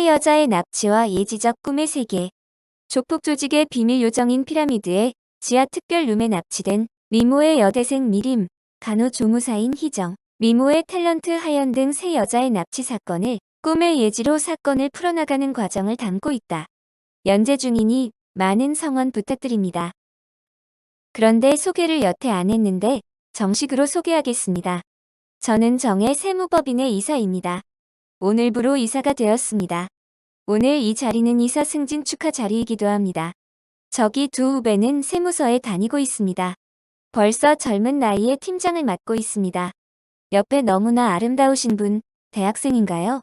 세 여자의 납치와 예지적 꿈의 세계. 조폭 조직의 비밀 요정인 피라미드의 지하 특별룸에 납치된 미모의 여대생 미림, 간호조무사인 희정, 미모의 탤런트 하연 등 세 여자의 납치 사건을 꿈의 예지로 사건을 풀어나가는 과정을 담고 있다. 연재 중이니 많은 성원 부탁드립니다. 그런데 소개를 여태 안 했는데 정식으로 소개하겠습니다. 저는 정의 세무법인의 이사입니다. 오늘부로 이사가 되었습니다. 오늘 이 자리는 이사 승진 축하 자리이기도 합니다. 저기 두 후배는 세무서에 다니고 있습니다. 벌써 젊은 나이에 팀장을 맡고 있습니다. 옆에 너무나 아름다우신 분, 대학생인가요?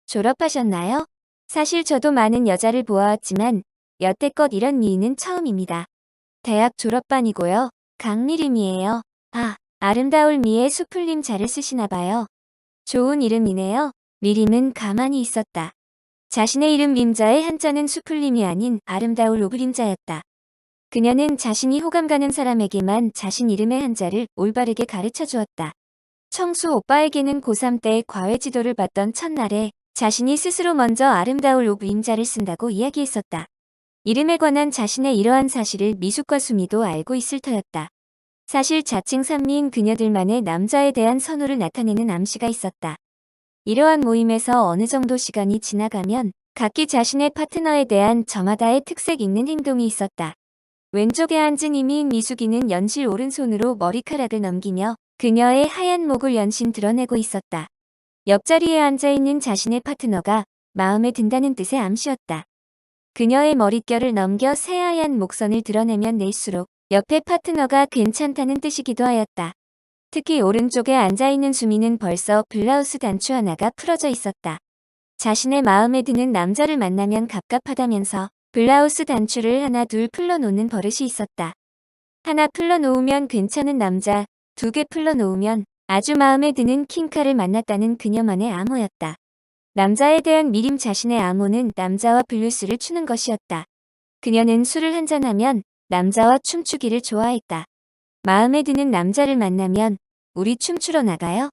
졸업하셨나요? 사실 저도 많은 여자를 보아왔지만 여태껏 이런 미인은 처음입니다. 대학 졸업반이고요. 강미림이에요. 아, 아름다울 미의 수풀림 자를 쓰시나봐요. 좋은 이름이네요. 미림은 가만히 있었다. 자신의 이름 림자의 한자는 수풀림이 아닌 아름다울 오그림자였다. 그녀는 자신이 호감 가는 사람에게만 자신 이름의 한자를 올바르게 가르쳐 주었다. 청수 오빠에게는 고3 때 과외 지도를 받던 첫날에 자신이 스스로 먼저 아름다울 오그림자를 쓴다고 이야기했었다. 이름에 관한 자신의 이러한 사실을 미숙과 수미도 알고 있을 터였다. 사실 자칭 산미인 그녀들만의 남자에 대한 선호를 나타내는 암시가 있었다. 이러한 모임에서 어느 정도 시간이 지나가면 각기 자신의 파트너에 대한 저마다의 특색 있는 행동이 있었다. 왼쪽에 앉은 이미인 미숙이는 연실 오른손으로 머리카락을 넘기며 그녀의 하얀 목을 연신 드러내고 있었다. 옆자리에 앉아있는 자신의 파트너가 마음에 든다는 뜻의 암시였다. 그녀의 머릿결을 넘겨 새하얀 목선을 드러내면 낼수록 옆에 파트너가 괜찮다는 뜻이기도 하였다. 특히 오른쪽에 앉아있는 수미는 벌써 블라우스 단추 하나가 풀어져 있었다. 자신의 마음에 드는 남자를 만나면 갑갑하다면서 블라우스 단추를 하나 둘 풀러놓는 버릇이 있었다. 하나 풀러놓으면 괜찮은 남자, 두 개 풀러놓으면 아주 마음에 드는 킹카를 만났다는 그녀만의 암호였다. 남자에 대한 미림 자신의 암호는 남자와 블루스를 추는 것이었다. 그녀는 술을 한잔하면 남자와 춤추기를 좋아했다. 마음에 드는 남자를 만나면 우리 춤추러 나가요?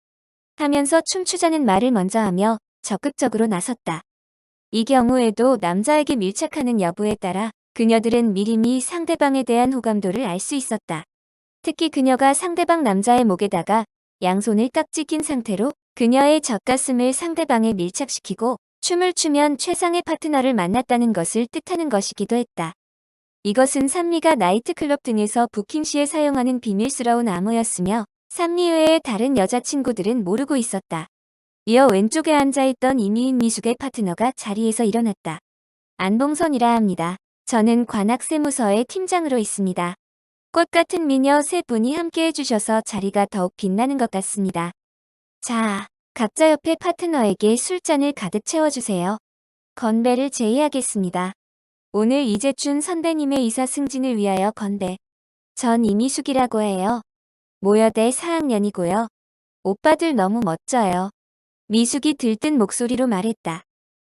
하면서 춤추자는 말을 먼저 하며 적극적으로 나섰다. 이 경우에도 남자에게 밀착하는 여부에 따라 그녀들은 미림이 상대방에 대한 호감도를 알 수 있었다. 특히 그녀가 상대방 남자의 목에다가 양손을 딱 찢긴 상태로 그녀의 젖가슴을 상대방에 밀착시키고 춤을 추면 최상의 파트너를 만났다는 것을 뜻하는 것이기도 했다. 이것은 산미가 나이트클럽 등에서 부킹 시에 사용하는 비밀스러운 암호였으며 산미 외의 다른 여자친구들은 모르고 있었다. 이어 왼쪽에 앉아있던 이미인 미숙의 파트너가 자리에서 일어났다. 안봉선이라 합니다. 저는 관악세무서의 팀장으로 있습니다. 꽃같은 미녀 세 분이 함께 해주셔서 자리가 더욱 빛나는 것 같습니다. 자, 각자 옆에 파트너에게 술잔을 가득 채워주세요. 건배를 제의하겠습니다. 오늘 이재춘 선배님의 이사 승진을 위하여 건배. 전 이미숙이라고 해요. 모여대 4학년이고요. 오빠들 너무 멋져요. 미숙이 들뜬 목소리로 말했다.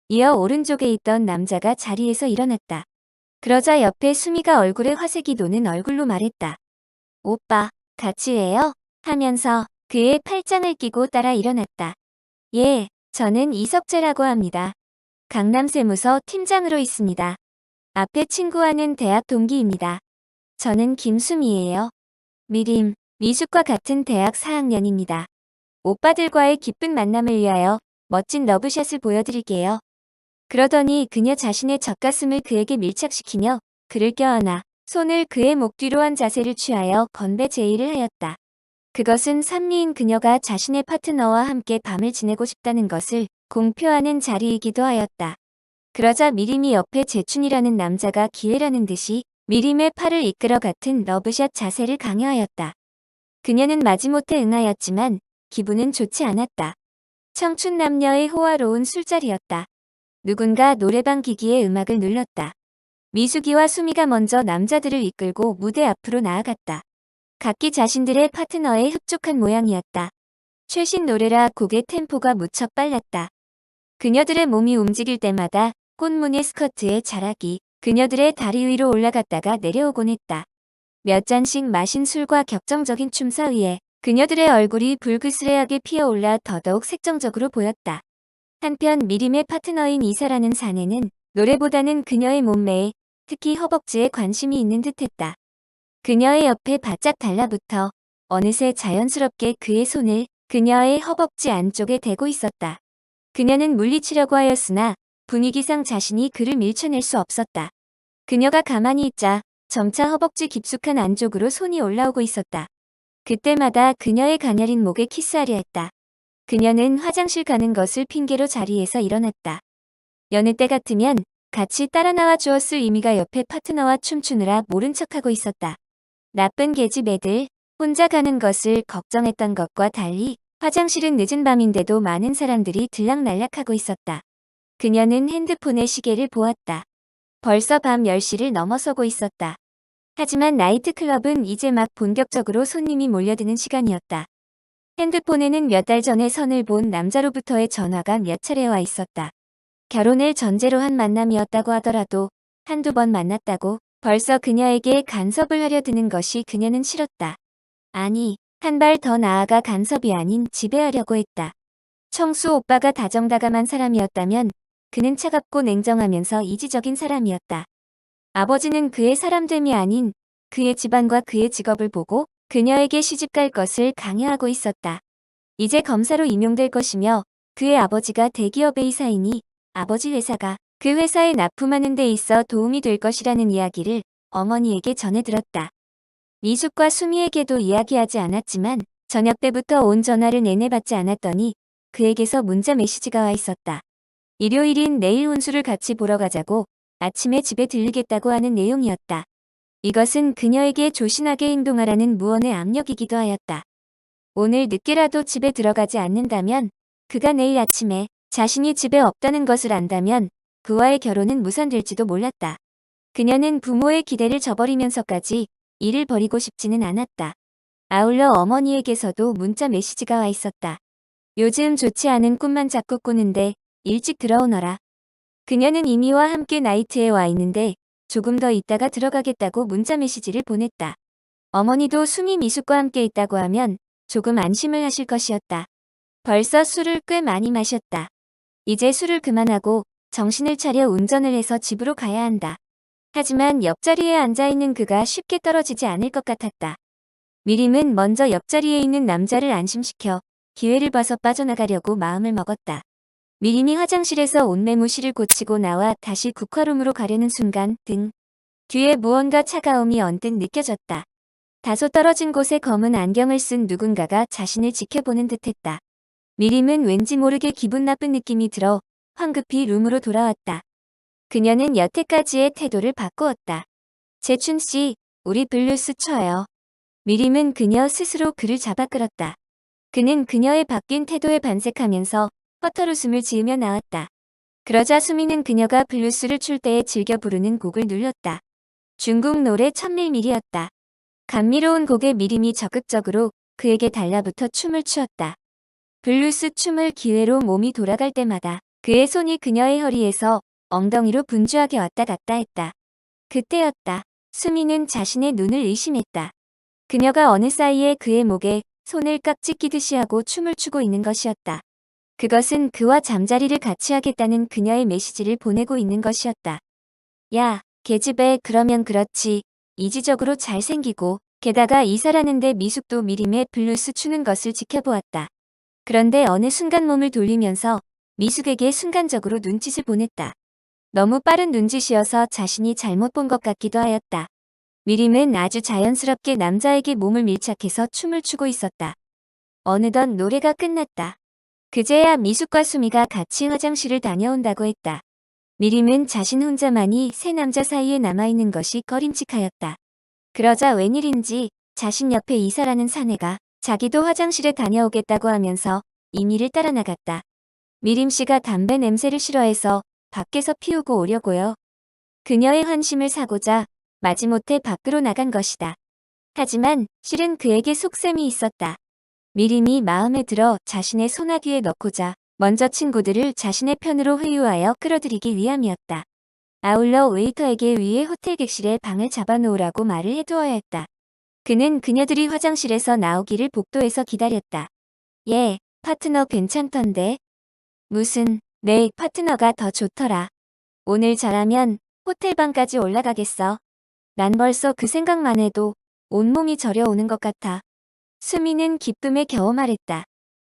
이어 오른쪽에 있던 남자가 자리에서 일어났다. 그러자 옆에 수미가 얼굴에 화색이 도는 얼굴로 말했다. 오빠, 같이 해요? 하면서 그의 팔짱을 끼고 따라 일어났다. 예, 저는 이석재라고 합니다. 강남세무서 팀장으로 있습니다. 앞에 친구와는 대학 동기입니다. 저는 김수미예요. 미림, 미숙과 같은 대학 4학년입니다. 오빠들과의 기쁜 만남을 위하여 멋진 러브샷을 보여드릴게요. 그러더니 그녀 자신의 젖가슴을 그에게 밀착시키며 그를 껴안아 손을 그의 목 뒤로 한 자세를 취하여 건배 제의를 하였다. 그것은 산미인 그녀가 자신의 파트너와 함께 밤을 지내고 싶다는 것을 공표하는 자리이기도 하였다. 그러자 미림이 옆에 재춘이라는 남자가 기회라는 듯이 미림의 팔을 이끌어 같은 러브샷 자세를 강요하였다. 그녀는 마지못해 응하였지만 기분은 좋지 않았다. 청춘 남녀의 호화로운 술자리였다. 누군가 노래방 기기의 음악을 눌렀다. 미숙이와 수미가 먼저 남자들을 이끌고 무대 앞으로 나아갔다. 각기 자신들의 파트너에 흡족한 모양이었다. 최신 노래라 곡의 템포가 무척 빨랐다. 그녀들의 몸이 움직일 때마다 꽃무늬 스커트의 자락이 그녀들의 다리 위로 올라갔다가 내려오곤 했다. 몇 잔씩 마신 술과 격정적인 춤 사이에 그녀들의 얼굴이 불그스레하게 피어올라 더더욱 색정적으로 보였다. 한편 미림의 파트너인 이사라는 사내는 노래보다는 그녀의 몸매에, 특히 허벅지에 관심이 있는 듯했다. 그녀의 옆에 바짝 달라붙어 어느새 자연스럽게 그의 손을 그녀의 허벅지 안쪽에 대고 있었다. 그녀는 물리치려고 하였으나 분위기상 자신이 그를 밀쳐낼 수 없었다. 그녀가 가만히 있자 점차 허벅지 깊숙한 안쪽으로 손이 올라오고 있었다. 그때마다 그녀의 가녀린 목에 키스하려 했다. 그녀는 화장실 가는 것을 핑계로 자리에서 일어났다. 여느 때 같으면 같이 따라 나와 주었을 이미가 옆에 파트너와 춤추느라 모른 척하고 있었다. 나쁜 계집 애들, 혼자 가는 것을 걱정했던 것과 달리 화장실은 늦은 밤인데도 많은 사람들이 들락날락하고 있었다. 그녀는 핸드폰에 시계를 보았다. 벌써 밤 10시를 넘어서고 있었다. 하지만 나이트클럽은 이제 막 본격적으로 손님이 몰려드는 시간이었다. 핸드폰에는 몇 달 전에 선을 본 남자로부터의 전화가 몇 차례 와 있었다. 결혼을 전제로 한 만남이었다고 하더라도 한두 번 만났다고 벌써 그녀에게 간섭을 하려 드는 것이 그녀는 싫었다. 아니, 한 발 더 나아가 간섭이 아닌 지배하려고 했다. 청수 오빠가 다정다감한 사람이었다면 그는 차갑고 냉정하면서 이지적인 사람이었다. 아버지는 그의 사람됨이 아닌 그의 집안과 그의 직업을 보고 그녀에게 시집갈 것을 강요하고 있었다. 이제 검사로 임용될 것이며 그의 아버지가 대기업의 이사이니 아버지 회사가 그 회사에 납품하는 데 있어 도움이 될 것이라는 이야기를 어머니에게 전해 들었다. 미숙과 수미에게도 이야기하지 않았지만 저녁 때부터 온 전화를 내내 받지 않았더니 그에게서 문자 메시지가 와 있었다. 일요일인 내일 혼수를 같이 보러 가자고 아침에 집에 들르겠다고 하는 내용이었다. 이것은 그녀에게 조신하게 행동하라는 무언의 압력이기도 하였다. 오늘 늦게라도 집에 들어가지 않는다면 그가 내일 아침에 자신이 집에 없다는 것을 안다면 그와의 결혼은 무산될지도 몰랐다. 그녀는 부모의 기대를 저버리면서까지 일을 버리고 싶지는 않았다. 아울러 어머니에게서도 문자 메시지가 와 있었다. 요즘 좋지 않은 꿈만 자꾸 꾸는데 일찍 들어오너라. 그녀는 이미와 함께 나이트에 와 있는데 조금 더 있다가 들어가겠다고 문자 메시지를 보냈다. 어머니도 수미 미숙과 함께 있다고 하면 조금 안심을 하실 것이었다. 벌써 술을 꽤 많이 마셨다. 이제 술을 그만하고 정신을 차려 운전을 해서 집으로 가야 한다. 하지만 옆자리에 앉아있는 그가 쉽게 떨어지지 않을 것 같았다. 미림은 먼저 옆자리에 있는 남자를 안심시켜 기회를 봐서 빠져나가려고 마음을 먹었다. 미림이 화장실에서 옷매무실을 고치고 나와 다시 국화룸으로 가려는 순간 등 뒤에 무언가 차가움이 언뜻 느껴졌다. 다소 떨어진 곳에 검은 안경을 쓴 누군가가 자신을 지켜보는 듯했다. 미림은 왠지 모르게 기분 나쁜 느낌이 들어 황급히 룸으로 돌아왔다. 그녀는 여태까지의 태도를 바꾸었다. 재춘씨, 우리 블루스 쳐요. 미림은 그녀 스스로 그를 잡아 끌었다. 그는 그녀의 바뀐 태도에 반색하면서 헛헛웃음을 지으며 나왔다. 그러자 수미는 그녀가 블루스를 출 때에 즐겨 부르는 곡을 눌렀다. 중국 노래 천밀밀이었다. 감미로운 곡에 미림이 적극적으로 그에게 달라붙어 춤을 추었다. 블루스 춤을 기회로 몸이 돌아갈 때마다 그의 손이 그녀의 허리에서 엉덩이로 분주하게 왔다 갔다 했다. 그때였다. 수미는 자신의 눈을 의심했다. 그녀가 어느 사이에 그의 목에 손을 깍지 끼듯이 하고 춤을 추고 있는 것이었다. 그것은 그와 잠자리를 같이 하겠다는 그녀의 메시지를 보내고 있는 것이었다. 야, 계집애 그러면 그렇지. 이지적으로 잘생기고 게다가 이사라는데 미숙도 미림의 블루스 추는 것을 지켜보았다. 그런데 어느 순간 몸을 돌리면서 미숙에게 순간적으로 눈짓을 보냈다. 너무 빠른 눈짓이어서 자신이 잘못 본 것 같기도 하였다. 미림은 아주 자연스럽게 남자에게 몸을 밀착해서 춤을 추고 있었다. 어느덧 노래가 끝났다. 그제야 미숙과 수미가 같이 화장실을 다녀온다고 했다. 미림은 자신 혼자만이 세 남자 사이에 남아있는 것이 꺼림칙하였다. 그러자 웬일인지 자신 옆에 이사라는 사내가 자기도 화장실에 다녀오겠다고 하면서 이미를 따라 나갔다. 미림씨가 담배 냄새를 싫어해서 밖에서 피우고 오려고요. 그녀의 환심을 사고자 마지못해 밖으로 나간 것이다. 하지만 실은 그에게 속셈이 있었다. 미림이 마음에 들어 자신의 소나귀에 넣고자 먼저 친구들을 자신의 편으로 회유하여 끌어들이기 위함이었다. 아울러 웨이터에게 위에 호텔 객실에 방을 잡아놓으라고 말을 해두어야 했다. 그는 그녀들이 화장실에서 나오기를 복도에서 기다렸다. 예, 파트너 괜찮던데. 무슨 내 파트너가 더 좋더라. 오늘 저라면 호텔방까지 올라가겠어. 난 벌써 그 생각만 해도 온몸이 저려오는 것 같아. 수미는 기쁨에 겨워 말했다.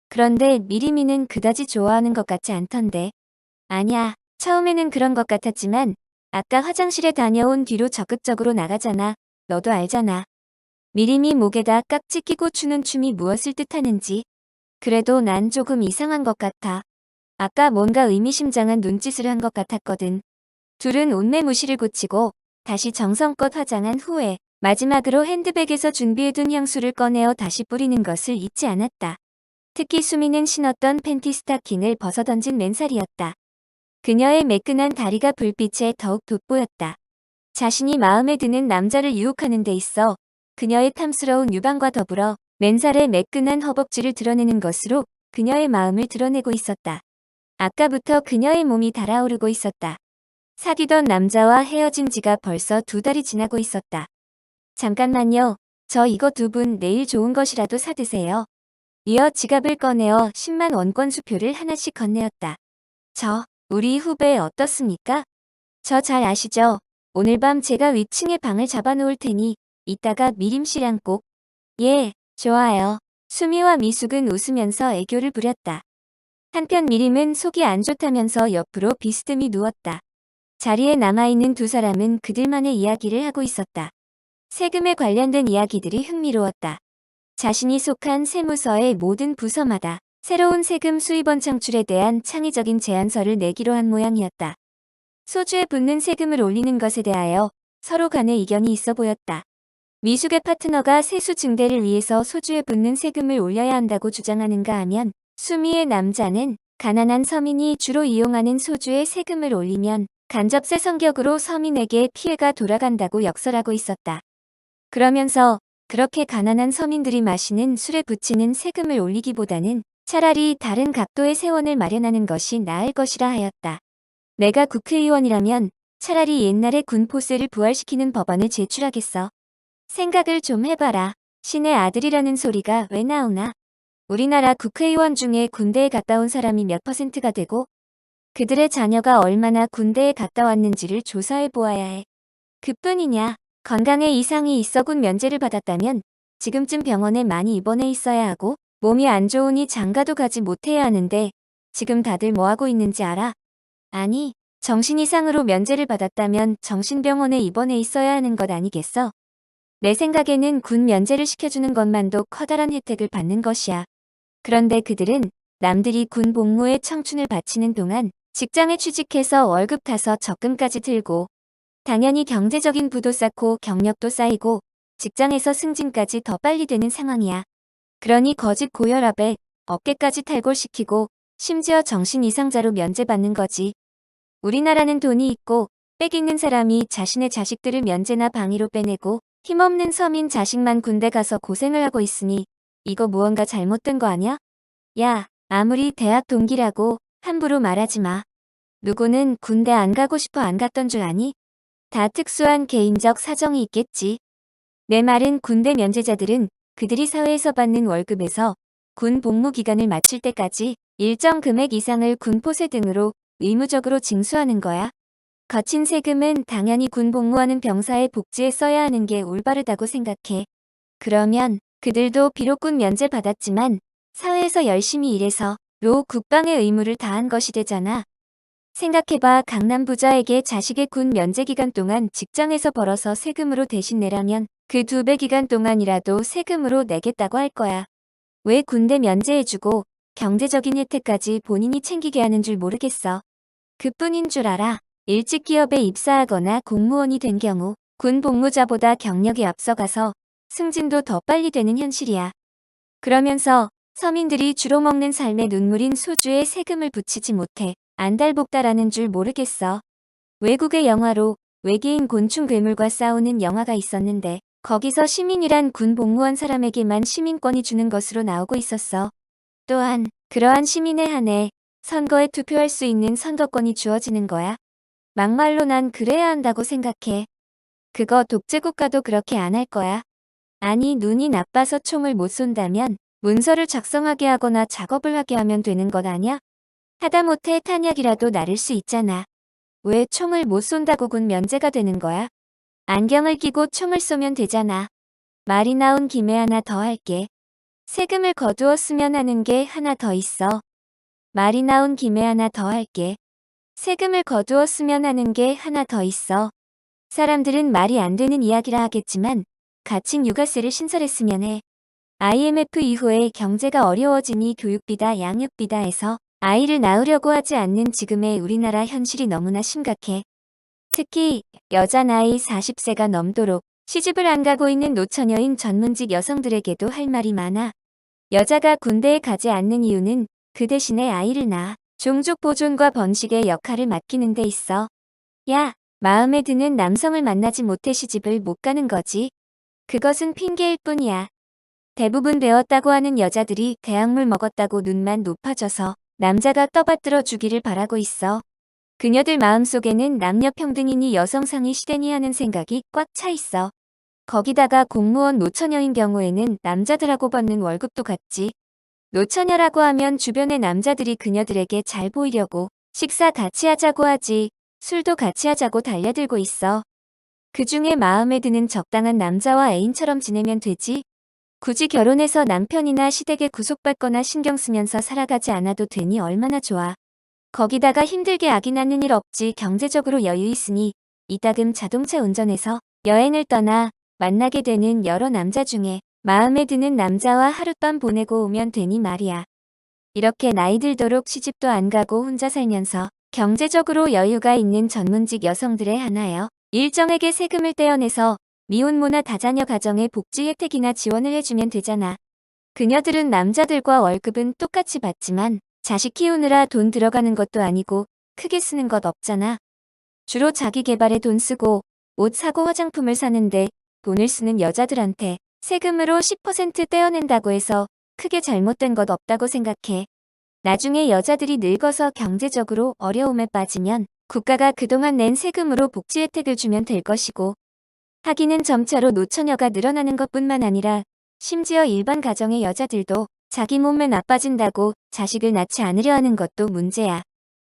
그런데 미리미는 그다지 좋아하는 것 같지 않던데. 아니야, 처음에는 그런 것 같았지만 아까 화장실에 다녀온 뒤로 적극적으로 나가잖아. 너도 알잖아. 미리미 목에다 깍지 끼고 추는 춤이 무엇을 뜻하는지. 그래도 난 조금 이상한 것 같아. 아까 뭔가 의미심장한 눈짓을 한 것 같았거든. 둘은 옷매무시를 고치고 다시 정성껏 화장한 후에 마지막으로 핸드백에서 준비해둔 향수를 꺼내어 다시 뿌리는 것을 잊지 않았다. 특히 수미는 신었던 팬티 스타킹을 벗어던진 맨살이었다. 그녀의 매끈한 다리가 불빛에 더욱 돋보였다. 자신이 마음에 드는 남자를 유혹하는 데 있어 그녀의 탐스러운 유방과 더불어 맨살의 매끈한 허벅지를 드러내는 것으로 그녀의 마음을 드러내고 있었다. 아까부터 그녀의 몸이 달아오르고 있었다. 사귀던 남자와 헤어진 지가 벌써 2달이 지나고 있었다. 잠깐만요. 저 이거 2분 내일 좋은 것이라도 사드세요. 이어 지갑을 꺼내어 10만 원권 수표를 하나씩 건네었다. 우리 후배 어떻습니까? 저 잘 아시죠? 오늘 밤 제가 위층에 방을 잡아놓을 테니 이따가 미림 씨랑 꼭. 예, 좋아요. 수미와 미숙은 웃으면서 애교를 부렸다. 한편 미림은 속이 안 좋다면서 옆으로 비스듬히 누웠다. 자리에 남아있는 2사람은 그들만의 이야기를 하고 있었다. 세금에 관련된 이야기들이 흥미로웠다. 자신이 속한 세무서의 모든 부서마다 새로운 세금 수입원 창출에 대한 창의적인 제안서를 내기로 한 모양이었다. 소주에 붙는 세금을 올리는 것에 대하여 서로 간에 이견이 있어 보였다. 미숙의 파트너가 세수 증대를 위해서 소주에 붙는 세금을 올려야 한다고 주장하는가 하면 수미의 남자는 가난한 서민이 주로 이용하는 소주에 세금을 올리면 간접세 성격으로 서민에게 피해가 돌아간다고 역설하고 있었다. 그러면서 그렇게 가난한 서민들이 마시는 술에 붙이는 세금을 올리기보다는 차라리 다른 각도의 세원을 마련하는 것이 나을 것이라 하였다. 내가 국회의원이라면 차라리 옛날의 군포세를 부활시키는 법안을 제출하겠어. 생각을 좀 해봐라. 신의 아들이라는 소리가 왜 나오나? 우리나라 국회의원 중에 군대에 갔다 온 사람이 몇 %가 되고 그들의 자녀가 얼마나 군대에 갔다 왔는지를 조사해 보아야 해. 그뿐이냐? 건강에 이상이 있어 군 면제를 받았다면 지금쯤 병원에 많이 입원해 있어야 하고 몸이 안 좋으니 장가도 가지 못해야 하는데 지금 다들 뭐하고 있는지 알아? 아니, 정신 이상으로 면제를 받았다면 정신병원에 입원해 있어야 하는 것 아니겠어? 내 생각에는 군 면제를 시켜주는 것만도 커다란 혜택을 받는 것이야. 그런데 그들은 남들이 군 복무에 청춘을 바치는 동안 직장에 취직해서 월급 타서 적금까지 들고 당연히 경제적인 부도 쌓고 경력도 쌓이고 직장에서 승진까지 더 빨리 되는 상황이야. 그러니 거짓 고혈압에 어깨까지 탈골시키고 심지어 정신 이상자로 면제받는 거지. 우리나라는 돈이 있고 빽 있는 사람이 자신의 자식들을 면제나 방위로 빼내고 힘없는 서민 자식만 군대 가서 고생을 하고 있으니 이거 무언가 잘못된 거 아냐? 야, 아무리 대학 동기라고 함부로 말하지 마. 누구는 군대 안 가고 싶어 안 갔던 줄 아니? 다 특수한 개인적 사정이 있겠지. 내 말은 군대 면제자들은 그들이 사회에서 받는 월급에서 군 복무 기간을 마칠 때까지 일정 금액 이상을 군포세 등으로 의무적으로 징수하는 거야. 거친 세금은 당연히 군 복무하는 병사의 복지에 써야 하는 게 올바르다고 생각해. 그러면 그들도 비록 군 면제 받았지만 사회에서 열심히 일해서 로 국방의 의무를 다한 것이 되잖아. 생각해봐. 강남 부자에게 자식의 군 면제 기간 동안 직장에서 벌어서 세금으로 대신 내라면 그 2배 기간 동안이라도 세금으로 내겠다고 할 거야. 왜 군대 면제해주고 경제적인 혜택까지 본인이 챙기게 하는 줄 모르겠어. 그뿐인 줄 알아. 일찍 기업에 입사하거나 공무원이 된 경우 군 복무자보다 경력이 앞서가서 승진도 더 빨리 되는 현실이야. 그러면서 서민들이 주로 먹는 삶의 눈물인 소주에 세금을 붙이지 못해 안달복달하는 줄 모르겠어. 외국의 영화로 외계인 곤충 괴물과 싸우는 영화가 있었는데 거기서 시민이란 군 복무한 사람에게만 시민권이 주는 것으로 나오고 있었어. 또한 그러한 시민에 한해 선거에 투표할 수 있는 선거권이 주어지는 거야. 막말로 난 그래야 한다고 생각해. 그거 독재국가도 그렇게 안 할 거야. 아니, 눈이 나빠서 총을 못 쏜다면 문서를 작성하게 하거나 작업을 하게 하면 되는 것 아냐? 하다못해 탄약이라도 나를 수 있잖아. 왜 총을 못 쏜다고 군 면제가 되는 거야? 안경을 끼고 총을 쏘면 되잖아. 말이 나온 김에 하나 더 할게. 세금을 거두었으면 하는 게 하나 더 있어. 말이 나온 김에 하나 더 할게. 세금을 거두었으면 하는 게 하나 더 있어. 사람들은 말이 안 되는 이야기라 하겠지만 가칭 육아세를 신설했으면 해. IMF 이후에 경제가 어려워지니 교육비다 양육비다 해서 아이를 낳으려고 하지 않는 지금의 우리나라 현실이 너무나 심각해. 특히 여자 나이 40세가 넘도록 시집을 안 가고 있는 노처녀인 전문직 여성들에게도 할 말이 많아. 여자가 군대에 가지 않는 이유는 그 대신에 아이를 낳아 종족 보존과 번식의 역할을 맡기는 데 있어. 야, 마음에 드는 남성을 만나지 못해 시집을 못 가는 거지. 그것은 핑계일 뿐이야. 대부분 배웠다고 하는 여자들이 대학물 먹었다고 눈만 높아져서 남자가 떠받들어 주기를 바라고 있어. 그녀들 마음속에는 남녀 평등이니 여성상위 시대니 하는 생각이 꽉 차 있어. 거기다가 공무원 노처녀인 경우에는 남자들하고 받는 월급도 같지. 노처녀라고 하면 주변의 남자들이 그녀들에게 잘 보이려고 식사 같이 하자고 하지, 술도 같이 하자고 달려들고 있어. 그중에 마음에 드는 적당한 남자와 애인처럼 지내면 되지. 굳이 결혼해서 남편이나 시댁에 구속받거나 신경 쓰면서 살아가지 않아도 되니 얼마나 좋아. 거기다가 힘들게 아기 낳는 일 없지. 경제적으로 여유 있으니 이따금 자동차 운전해서 여행을 떠나 만나게 되는 여러 남자 중에 마음에 드는 남자와 하룻밤 보내고 오면 되니 말이야. 이렇게 나이 들도록 시집도 안 가고 혼자 살면서 경제적으로 여유가 있는 전문직 여성들의 하나여 일정에게 세금을 떼어내서 미혼모나 다자녀 가정에 복지 혜택이나 지원을 해주면 되잖아. 그녀들은 남자들과 월급은 똑같이 받지만 자식 키우느라 돈 들어가는 것도 아니고 크게 쓰는 것 없잖아. 주로 자기 개발에 돈 쓰고 옷 사고 화장품을 사는데 돈을 쓰는 여자들한테 세금으로 10% 떼어낸다고 해서 크게 잘못된 것 없다고 생각해. 나중에 여자들이 늙어서 경제적으로 어려움에 빠지면 국가가 그동안 낸 세금으로 복지 혜택을 주면 될 것이고, 하기는 점차로 노처녀가 늘어나는 것뿐만 아니라 심지어 일반 가정의 여자들도 자기 몸매 나빠진다고 자식을 낳지 않으려 하는 것도 문제야.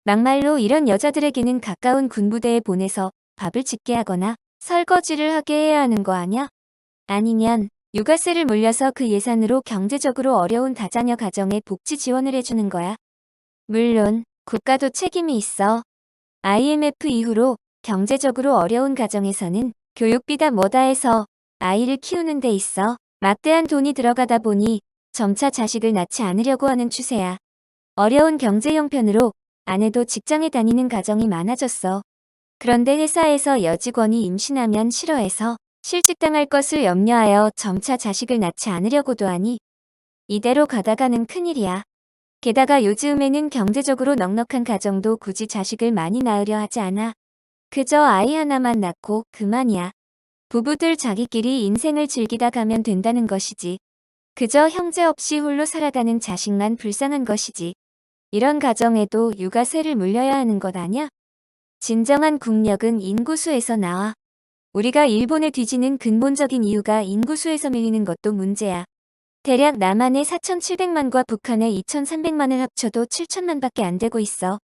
막말로 이런 여자들에게는 가까운 군부대에 보내서 밥을 짓게 하거나 설거지를 하게 해야 하는 거 아냐? 아니면 육아세를 물려서 그 예산으로 경제적으로 어려운 다자녀 가정에 복지 지원을 해주는 거야. 물론 국가도 책임이 있어. IMF 이후로 경제적으로 어려운 가정에서는 교육비다 뭐다 해서 아이를 키우는 데 있어 막대한 돈이 들어가다 보니 점차 자식을 낳지 않으려고 하는 추세야. 어려운 경제 형편으로 아내도 직장에 다니는 가정이 많아졌어. 그런데 회사에서 여직원이 임신하면 싫어해서 실직당할 것을 염려하여 점차 자식을 낳지 않으려고도 하니 이대로 가다가는 큰일이야. 게다가 요즘에는 경제적으로 넉넉한 가정도 굳이 자식을 많이 낳으려 하지 않아. 그저 아이 하나만 낳고 그만이야. 부부들 자기끼리 인생을 즐기다 가면 된다는 것이지. 그저 형제 없이 홀로 살아가는 자식만 불쌍한 것이지. 이런 가정에도 육아세를 물려야 하는 것 아냐? 진정한 국력은 인구수에서 나와. 우리가 일본에 뒤지는 근본적인 이유가 인구수에서 밀리는 것도 문제야. 대략 남한의 4,700만과 북한의 2,300만을 합쳐도 7천만밖에 안 되고 있어.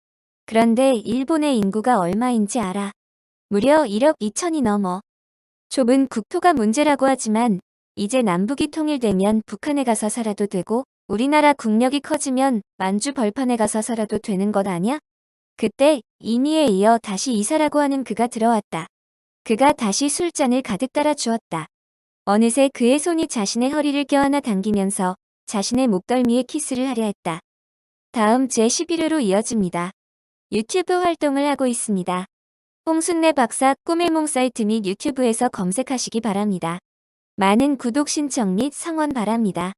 그런데 일본의 인구가 얼마인지 알아? 무려 1억 2천이 넘어. 좁은 국토가 문제라고 하지만 이제 남북이 통일되면 북한에 가서 살아도 되고 우리나라 국력이 커지면 만주 벌판에 가서 살아도 되는 것 아냐? 그때 이미에 이어 다시 이사라고 하는 그가 들어왔다. 그가 다시 술잔을 가득 따라 주었다. 어느새 그의 손이 자신의 허리를 껴안아 당기면서 자신의 목덜미에 키스를 하려 했다. 다음 제11회로 이어집니다. 유튜브 활동을 하고 있습니다. 홍순례 박사 꿈의 몽 사이트 및 유튜브에서 검색하시기 바랍니다. 많은 구독 신청 및 성원 바랍니다.